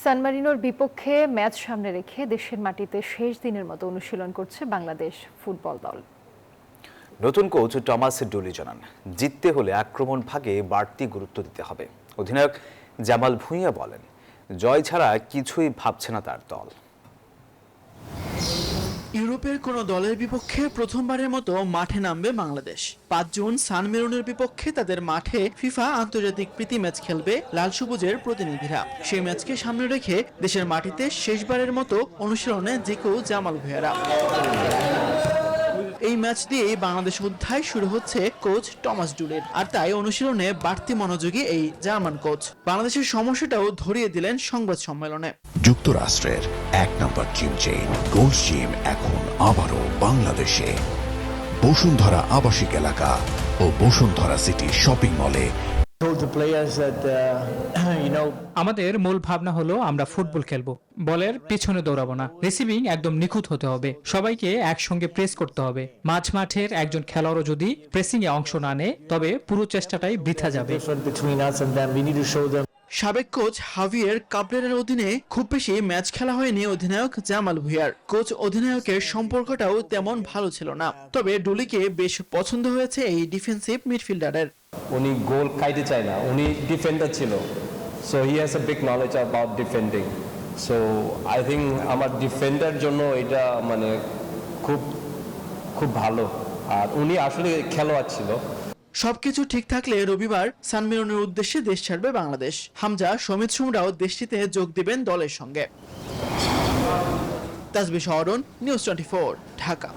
সান মারিনোর বিপক্ষে ম্যাচ সামনে রেখে দেশের মাটিতে শেষ দিনের মতো অনুশীলন করছে বাংলাদেশ ফুটবল দল। নতুন কোচ টমাস ডুলি জানান, জিততে হলে আক্রমণ ভাগে বাড়তি গুরুত্ব দিতে হবে। অধিনায়ক জামাল ভুঁইয়া বলেন, জয় ছাড়া কিছুই ভাবছে না তার দল। ইউরোপের কোনো দলের বিপক্ষে প্রথমবারের মতো মাঠে নামবে বাংলাদেশ। 5 জুন সান মেরুনের বিপক্ষে তাদের মাঠে ফিফা আন্তর্জাতিক প্রীতি ম্যাচ খেলবে লাল সবুজের প্রতিনিধিরা। সেই ম্যাচকে সামনে রেখে দেশের মাটিতে শেষবারের মতো অনুশীলনে জিকো জামাল ভুঁইয়ারা। এই ম্যাচ দিয়েই বাংলাদেশ অধ্যায় শুরু হচ্ছে কোচ টমাস ডুলির। আর তাই অনুশীলনে বাড়তি মনোযোগী এই জার্মান কোচ বাংলাদেশের সমস্যাটাও ধরিয়ে দিলেন সংবাদ সম্মেলনে। যুক্তরাষ্ট্রের 1 নম্বর জিম চেইন গোল্ড জিম এখন আবারও বাংলাদেশে। বসুন্ধরা আবাসিক এলাকা ও বসুন্ধরা সিটি শপিং মলে। আমাদের মূল ভাবনা হলো আমরা ফুটবল খেলবো, বলের পিছনে দৌড়াবো না। রিসিভিং একদম নিখুঁত হতে হবে, সবাইকে একসঙ্গে প্রেস করতে হবে। মাঝ মাঠের একজন খেলোয়াড়ও যদি প্রেসিং এ অংশ না নেয় তবে পুরো চেষ্টাটাই বৃথা যাবে। সাবেক কোচ হাভিয়ের কাবরেরার অধীনে খুব বেশি ম্যাচ খেলা হয়নি অধিনায়ক জামাল ভুঁইয়ার। কোচ অধিনায়কের সম্পর্কটাও তেমন ভালো ছিল না, তবে ডুলিকে বেশ পছন্দ হয়েছে এই ডিফেন্সিভ মিডফিল্ডারের। উনি গোল খাইতে চায় না, উনি ডিফেন্ডার ছিল, so he has a big knowledge about defending. So I think আমার ডিফেন্ডার জন্য এটা মানে খুব খুব ভালো, আর উনি আসলে খেলোয়াড় ছিল। সবকিছু ঠিক থাকলে রবিবার সান মেরুনের উদ্দেশ্যে দেশ ছাড়বে বাংলাদেশ। হামজা, সমিত সুমরাও দেশটিতে যোগ দিবেন দলের সঙ্গে। তাসবিহ শহরন, নিউজ 24, ঢাকা।